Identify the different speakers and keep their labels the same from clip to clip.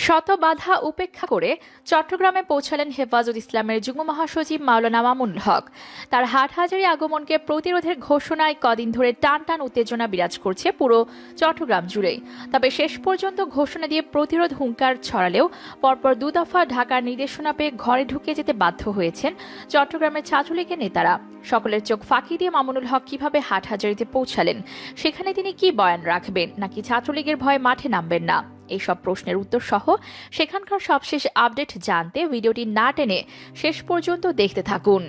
Speaker 1: শত বাধা উপেক্ষা করে চট্টগ্রামে পৌঁছালেন হেফাজত ইসলামের যুগ্ম মহাসচিব মাওলানা মামুনুল হক। তার হাটহাজারী আগমনকে প্রতিরোধের ঘোষণায় কদিন ধরে টান টান উত্তেজনা বিরাজ করছে পুরো চট্টগ্রাম জুড়েই। তবে শেষ পর্যন্ত ঘোষণা দিয়ে প্রতিরোধ হুঙ্কার ছড়ালেও পরপর দুদফা ঢাকার নির্দেশনা পেয়ে ঘরে ঢুকে যেতে বাধ্য হয়েছেন চট্টগ্রামের ছাত্রলীগের নেতারা। সকলের চোখ ফাঁকি দিয়ে মামুনুল হক কিভাবে হাটহাজারীতে পৌঁছালেন, সেখানে তিনি কি বয়ান রাখবেন, নাকি ছাত্রলীগের ভয়ে মাঠে নামবেন না, এইসব প্রশ্নের উত্তর সহ সেখানকার সবশেষ আপডেট জানতে ভিডিওটি না টেনে শেষ পর্যন্ত দেখতে থাকুন।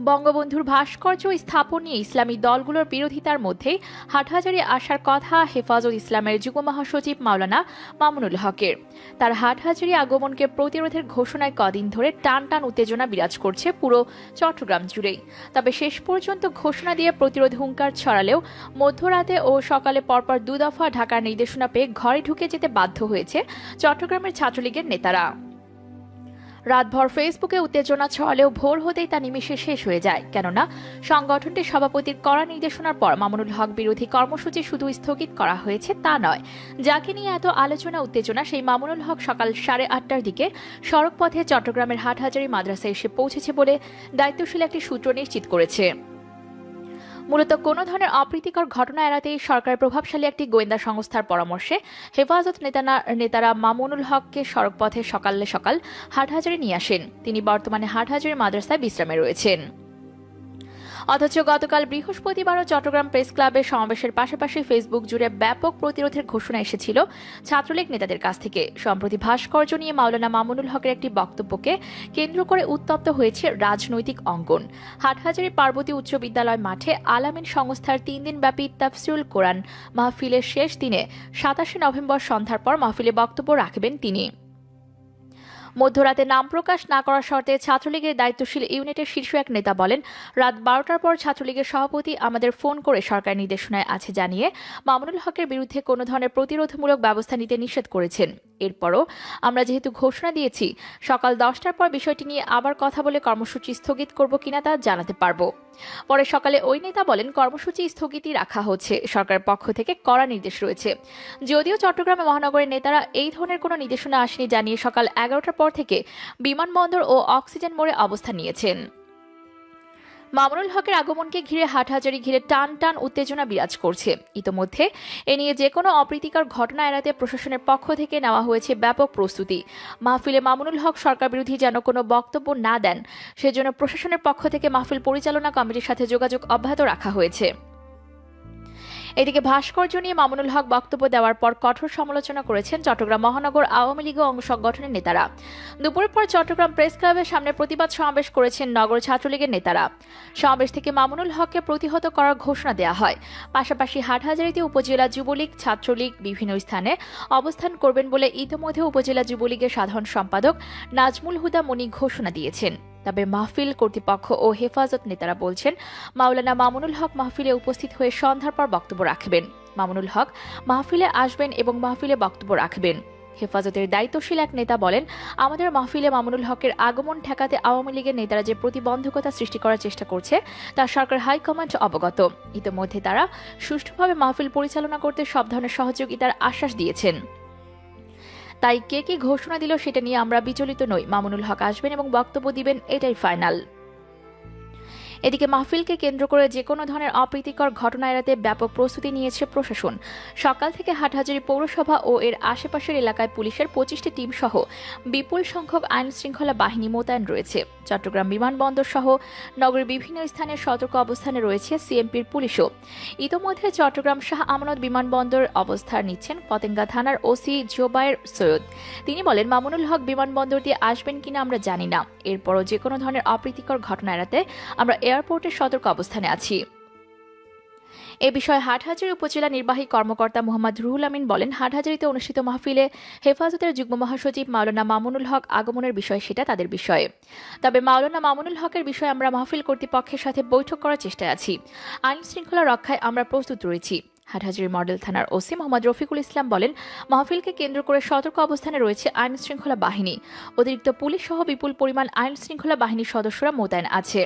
Speaker 1: বঙ্গবন্ধুর ভাস্কর্য স্থাপন নিয়ে ইসলামী দলগুলোর বিরোধিতার মধ্যেই হাটহাজারী আসার কথা হেফাজত ইসলামের যুগ্ম মহাসচিব মাওলানা মামুনুল হকের। তার হাটহাজারী আগমনকে প্রতিরোধের ঘোষণায় কদিন ধরে টান টান উত্তেজনা বিরাজ করছে পুরো চট্টগ্রাম জুড়েই। তবে শেষ পর্যন্ত ঘোষণা দিয়ে প্রতিরোধ হুঙ্কার ছড়ালেও মধ্যরাতে ও সকালে পরপর দুদফা ঢাকার নির্দেশনা পেয়ে ঘরে ঢুকে যেতে বাধ্য হয়েছে চট্টগ্রামের ছাত্রলীগের নেতারা। রাতভর ফেসবুকে উত্তেজনা ছড়ালেও ভোর হতেই তা নিমেষে শেষ হয়ে যায়, কেননা সংগঠনটির সভাপতির কড়া নির্দেশনার পর মামুনুল হক বিরোধী কর্মসূচি শুধু স্থগিত করা হয়েছে তা নয়, যাকে নিয়ে এত আলোচনা উত্তেজনা সেই মামুনুল হক সকাল 8:30টার দিকে সড়ক পথে চট্টগ্রামের হাটহাজারী মাদ্রাসায় এসে পৌঁছেছে বলে দায়িত্বশীল একটি সূত্র নিশ্চিত করেছে। মূলত কোনো ধরনের অপ্রীতিকর ঘটনা এড়াতেই সরকারের প্রভাবশালী একটি গোয়েন্দা সংস্থার পরামর্শে হেফাজত নেতারা মামুনুল হককে সড়কপথে সকাল হাটহাজারী নিয়ে আসেন। তিনি বর্তমানে হাটহাজারী মাদ্রাসায় বিশ্রামে রয়েছেন। অথচ গতকাল বৃহস্পতিবারও চট্টগ্রাম প্রেস ক্লাবের সমাবেশের পাশাপাশি ফেসবুক জুড়ে ব্যাপক প্রতিরোধের ঘোষণা এসেছিল ছাত্রলীগ নেতাদের কাছ থেকে। সম্প্রতি ভাস্কর্য নিয়ে মাওলানা মামুনুল হকের একটি বক্তব্যকে কেন্দ্র করে উত্তপ্ত হয়েছে রাজনৈতিক অঙ্গন। হাটহাজারী পার্বতী উচ্চ বিদ্যালয় মাঠে আলামিন সংস্থার 3 দিনব্যাপী তাফসিরুল কোরআন মাহফিলের শেষ দিনে 27 নভেম্বর সন্ধ্যার পর মাহফিলে বক্তব্য রাখবেন তিনি। মধ্যরাতে নাম প্রকাশ না করার শর্তে ছাত্রলীগের দায়িত্বশীল ইউনিটের শীর্ষ এক নেতা বলেন, রাত 12টার পর ছাত্রলীগের সভাপতি আমাদের ফোন করে সরকার নির্দেশনায় আছে জানিয়ে মামুনুল হকের বিরুদ্ধে কোনো ধরনের প্রতিরোধমূলক ব্যবস্থা নিতে নিষেধ করেছেন। এরপরও আমরা যেহেতু ঘোষণা দিয়েছি, সকাল 10টার পর বিষয়টি নিয়ে আবার কথা বলে কর্মসূচি স্থগিত করব কিনা তা জানাতে পারব। পরে সকালে ওই নেতা বলেন, কর্মসূচি স্থগিতই রাখা হচ্ছে, সরকারের পক্ষ থেকে কড়া নির্দেশ রয়েছে। যদিও চট্টগ্রামে মহানগরের নেতারা এই ধরনের কোনো নির্দেশনা আসেনি জানিয়ে সকাল 11টার পর থেকে বিমানবন্দর ও অক্সিজেন মোড়ে অবস্থান নিয়েছেন। মামুনুল হকের আগমনকে ঘিরে হাটহাজারী ঘিরে টান টান উত্তেজনা বিরাজ করছে। ইতোমধ্যে এ নিয়ে যে কোনো অপ্রীতিকর ঘটনা এড়াতে প্রশাসনের পক্ষ থেকে নেওয়া হয়েছে ব্যাপক প্রস্তুতি। মাহফিলে মামুনুল হক সরকার বিরোধী যেন কোনো বক্তব্য না দেন, সেজন্য প্রশাসনের পক্ষ থেকে মাহফিল পরিচালনা কমিটির সাথে যোগাযোগ অব্যাহত রাখা হয়েছে। এদিকে ভাস্কর্য নিয়ে মামুনুল হক বক্তব্য দেওয়ার পর কঠোর সমালোচনা করেছেন চট্টগ্রাম মহানগর আওয়ামী লীগ ও অঙ্গ সংগঠনের নেতারা। দুপুরের পর চট্টগ্রাম প্রেস ক্লাবের সামনে প্রতিবাদ সমাবেশ করেছেন নগর ছাত্রলীগের নেতারা। সমাবেশ থেকে মামুনুল হককে প্রতিহত করার ঘোষণা দেওয়া হয়। পাশাপাশি হাটহাজারীতে উপজেলা যুবলীগ, ছাত্রলীগ বিভিন্ন স্থানে অবস্থান করবেন বলে ইতিমধ্যে উপজেলা যুবলীগের সাধারণ সম্পাদক নাজমুল হুদা মনি ঘোষণা দিয়েছেন। তবে মাহফিল কর্তৃপক্ষ ও হেফাজত নেতারা বলছেন, মাওলানা মামুনুল হক মাহফিলে উপস্থিত হয়ে সন্ধ্যার পর বক্তব্য রাখবেন। মামুনুল হক মাহফিলে আসবেন এবং মাহফিলে বক্তব্য রাখবেন। হেফাজতের দায়িত্বশীল এক নেতা বলেন, আমাদের মাহফিলে মামুনুল হকের আগমন ঠেকাতে আওয়ামী লীগের নেতারা যে প্রতিবন্ধকতা সৃষ্টি করার চেষ্টা করছে তা সরকার হাইকমান্ড অবগত। ইতিমধ্যে তারা সুষ্ঠুভাবে মাহফিল পরিচালনা করতে সব ধরনের সহযোগিতার আশ্বাস দিয়েছেন। তাই কে কি ঘোষণা দিল সেটা নিয়ে আমরা বিচলিত নই। মামুনুল হক আসবেন এবং বক্তব্য দিবেন, এটাই ফাইনাল। এদিকে মাহফিলকে কেন্দ্র করে যে কোনো ধরনের অপ্রীতিকর ঘটনা এড়াতে ব্যাপক প্রস্তুতি নিয়েছে প্রশাসন। সকাল থেকে হাটহাজারী পৌরসভা ও এর আশেপাশের এলাকায় পুলিশের 25টি টিম সহ বিপুল সংখ্যক আইন শৃঙ্খলা বাহিনী মোতায়েন রয়েছে। চট্টগ্রাম বিমানবন্দর সহ নগরের বিভিন্ন স্থানে সতর্ক অবস্থানে রয়েছে সিএমপির পুলিশও। ইতোমধ্যে চট্টগ্রাম শাহ আমানত বিমানবন্দর অবস্থান নিচ্ছেন পতেঙ্গা থানার ওসি জোবায়ের সৈয়দ। তিনি বলেন, মামুনুল হক বিমানবন্দর দিয়ে আসবেন কিনা আমরা জানি না, এরপরও যে কোনো ধরনের অপ্রীতিকর ঘটনা এড়াতে আমরা এয়ারপোর্টের সতর্ক অবস্থানে আছি। এ বিষয়ে হাটহাজারী উপজেলা নির্বাহী কর্মকর্তা মোহাম্মদ রুহুল আমিন বলেন, হাটহাজারীতে অনুষ্ঠিত মাহফিলে হেফাজতের যুগ্ম মহাসচিব মাওলানা মামুনুল হক আগমনের বিষয় সেটা তাদের বিষয়ে। তবে মাওলানা মামুনুল হকের বিষয়ে আমরা মাহফিল কর্তৃপক্ষের সাথে বৈঠক করার চেষ্টায় আছি। আইন শৃঙ্খলা রক্ষায় আমরা প্রস্তুত রয়েছি। হাটহাজারী মডেল থানার ওসি মোহাম্মদ রফিকুল ইসলাম বলেন, মাহফিলকে কেন্দ্র করে সতর্ক অবস্থানে রয়েছে আইন শৃঙ্খলা বাহিনী। অতিরিক্ত পুলিশ সহ বিপুল পরিমাণ আইন শৃঙ্খলা বাহিনীর সদস্যরা মোতায়েন আছে।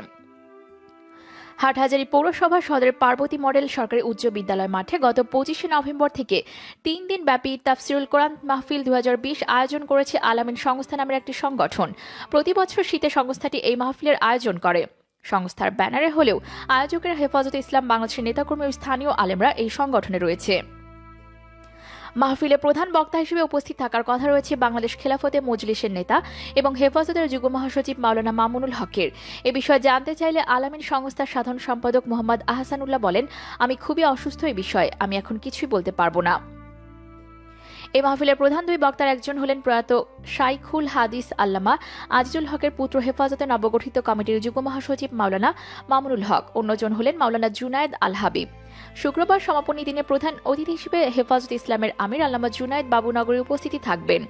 Speaker 1: হাটহাজারী পৌরসভা সদরের পার্বতী মডেল সরকারি উচ্চ বিদ্যালয় মাঠে গত 25শে নভেম্বর থেকে 3 দিন ব্যাপী তাফসিরুল কোরআন মাহফিল 2020 আয়োজন করেছে আলামিন সংস্থা নামের একটি সংগঠন। প্রতি বছর শীতে সংস্থাটি এই মাহফিলের আয়োজন করে। সংস্থার ব্যানারে হলেও আয়োজকেরা হেফাজতে ইসলাম বাংলাদেশের নেতাকর্মী ও স্থানীয় আলেমরা এই সংগঠনে রয়েছে। মাহফিলে প্রধান বক্তা হিসেবে উপস্থিত থাকার কথা রয়েছে বাংলাদেশ খেলাফতে মজলিসের নেতা এবং হেফাজতের যুগ্ম মহাসচিব মাওলানা মামুনুল হকের। এ বিষয়ে জানতে চাইলে আলামিন সংস্থার সাধারণ সম্পাদক মোহাম্মদ আহসানুল্লাহ বলেন, আমি খুবই অসুস্থ এই বিষয়ে আমি এখন কিছুই বলতে পারবো না। এই মাহফিলের প্রধান দুই বক্তার একজন হলেন প্রয়াত শাইখুল হাদিস আল্লামা আজিজুল হকের পুত্র হেফাজতে নবগঠিত কমিটির যুগ্ম মহাসচিব মাওলানা মামুনুল হক, অন্যজন হলেন মাওলানা জুনায়েদ আল হাবিব। শুক্রবার সমাপনী দিনে প্রধান অতিথি হিসেবে হেফাজত ইসলামের আমির আল্লামা জুনায়েদ বাবুনগরী উপস্থিতি থাকবেন।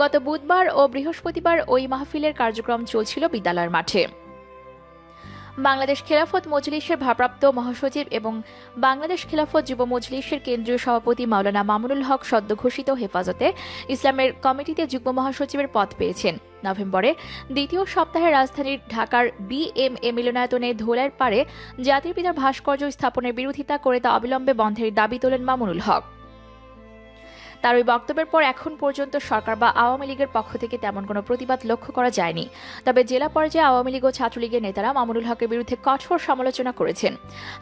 Speaker 1: গত বুধবার ও বৃহস্পতিবার ওই মাহফিলের কার্যক্রম চলছিল বিদ্যালয়ের মাঠে। বাংলাদেশ খেলাফত মজলিসের ভারপ্রাপ্ত মহাসচিব এবং বাংলাদেশ খেলাফত যুব মজলিসের কেন্দ্রীয় সভাপতি মাওলানা মামুনুল হক সদ্য ঘোষিত হেফাজতে ইসলামের কমিটিতে যুগ্ম মহাসচিবের পদ পেয়েছেন। নভেম্বরে দ্বিতীয় সপ্তাহে রাজধানীর ঢাকার বিএমএ মিলনায়তনে ধোলাইয়ের পাড়ে জাতির পিতার ভাস্কর্য স্থাপনের বিরোধিতা করে তা অবিলম্বে বন্ধের দাবি তোলেন মামুনুল হক। তার ওই বক্তব্যের পর এখন পর্যন্ত সরকার বা আওয়ামী লীগের পক্ষ থেকে তেমন কোনো প্রতিবাদ লক্ষ্য করা যায়নি। তবে জেলা পর্যায়ে আওয়ামী লীগ ও ছাত্রলীগের নেতারা মামুনুল হকের বিরুদ্ধে কঠোর সমালোচনা করেছেন।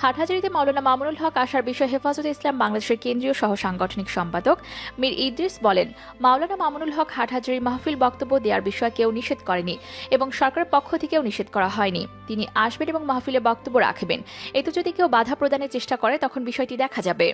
Speaker 1: হাটহাজারীতে মাওলানা মামুনুল হক আসার বিষয়ে হেফাজতে ইসলাম বাংলাদেশের কেন্দ্রীয় সহ সাংগঠনিক সম্পাদক মীর ইদ্রিস বলেন, মাওলানা মামুনুল হক হাটহাজারী মাহফিল বক্তব্য দেওয়ার বিষয়ে কেউ নিষেধ করেনি এবং সরকারের পক্ষ থেকেও নিষেধ করা হয়নি। তিনি আসবেন এবং মাহফিলে বক্তব্য রাখবেন। এতে যদি কেউ বাধা প্রদানের চেষ্টা করে তখন বিষয়টি দেখা যাবে।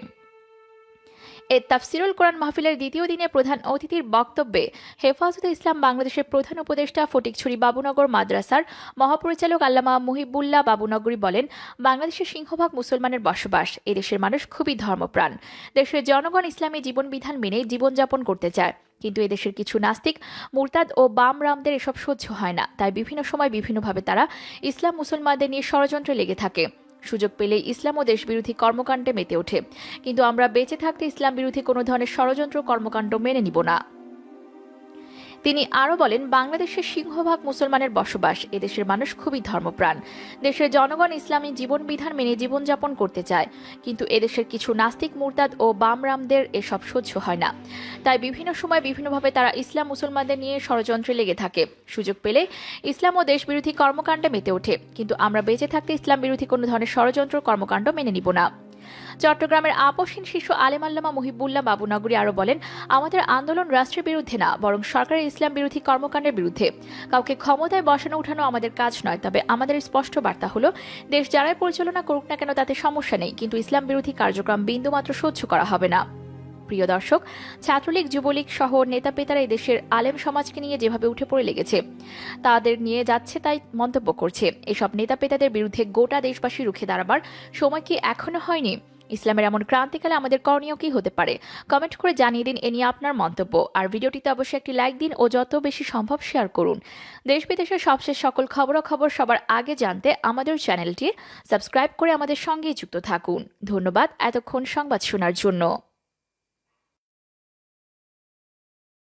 Speaker 1: এই তাফসিরুল কোরআন মাহফিলের দ্বিতীয় দিনে প্রধান অতিথির বক্তব্যে হেফাজতে ইসলাম বাংলাদেশের প্রধান উপদেষ্টা ফটিকছড়ি বাবুনগর মাদ্রাসার মহাপরিচালক আল্লামা মুহিবুল্লাহ বাবুনগরী বলেন, বাংলাদেশের সিংহভাগ মুসলমানের বসবাস। এদেশের মানুষ খুবই ধর্মপ্রাণ। দেশের জনগণ ইসলামী জীবনবিধান মেনে জীবনযাপন করতে চায়, কিন্তু এদেশের কিছু নাস্তিক, মুরতাদ ও বাম রামদের এসব সহ্য হয় না। তাই বিভিন্ন সময় বিভিন্নভাবে তারা ইসলাম মুসলমানদের নিয়ে ষড়যন্ত্রে লেগে থাকে। সুযোগ পেলে ইসলাম ও দেশবিরোধী কর্মকাণ্ডে মেতে ওঠে, কিন্তু আমরা বেঁচে থাকতে ইসলাম বিরোধী কোনো ধরনের ষড়যন্ত্র কর্মকাণ্ড মেনে নিব না। তিনি আরও বলেন, বাংলাদেশের সিংহভাগ মুসলমানের বসবাস। এদেশের মানুষ খুবই ধর্মপ্রাণ। দেশের জনগণ ইসলামী জীবনবিধান মেনে জীবনযাপন করতে চায়, কিন্তু এদেশের কিছু নাস্তিক, মুরতাদ ও বামরামদের এসব সহ্য হয় না। তাই বিভিন্ন সময় বিভিন্নভাবে তারা ইসলাম মুসলমানদের নিয়ে ষড়যন্ত্রে লেগে থাকে। সুযোগ পেলে ইসলাম ও দেশবিরোধী কর্মকাণ্ডে মেতে ওঠে, কিন্তু আমরা বেঁচে থাকতে ইসলাম বিরোধী কোনো ধরনের ষড়যন্ত্র কর্মকাণ্ড মেনে নিব না। চট্টগ্রামের আপসহীন শীর্ষ আলেম আল্লামা মুহিবুল্লাহ বাবুনগরী আরও বলেন, আমাদের আন্দোলন রাষ্ট্রের বিরুদ্ধে না, বরং সরকারের ইসলাম বিরোধী কর্মকাণ্ডের বিরুদ্ধে। কাউকে ক্ষমতায় বসানো উঠানো আমাদের কাজ নয়। তবে আমাদের স্পষ্ট বার্তা হলো, দেশ যারাই পরিচালনা করুক না কেন তাতে সমস্যা নেই, কিন্তু ইসলাম বিরোধী কার্যক্রম বিন্দুমাত্র সহ্য করা হবে না। প্রিয় দর্শক, ছাত্রলীগ, যুবলীগ সহ নেতা পেতারা এদেশের আলেম সমাজকে নিয়ে যেভাবে উঠে পড়ে লেগেছে, তাদের নিয়ে যাচ্ছে তাই মন্তব্য করছে। এসব নেতা পেতাদের বিরুদ্ধে গোটা দেশবাসী রুখে দাঁড়াবার সময় কি এখনো হয়নি? ইসলামের এমন ক্রান্তিকালে আমাদের করণীয় কি হতে পারে? কমেন্ট করে জানিয়ে দিন এ নিয়ে আপনার মন্তব্য। আর ভিডিওটিতে অবশ্যই একটি লাইক দিন ও যত বেশি সম্ভব শেয়ার করুন। দেশ বিদেশের সবশেষ সকল খবরাখবর সবার আগে জানতে আমাদের চ্যানেলটি সাবস্ক্রাইব করে আমাদের সঙ্গেই যুক্ত থাকুন। ধন্যবাদ এতক্ষণ সংবাদ শোনার জন্য।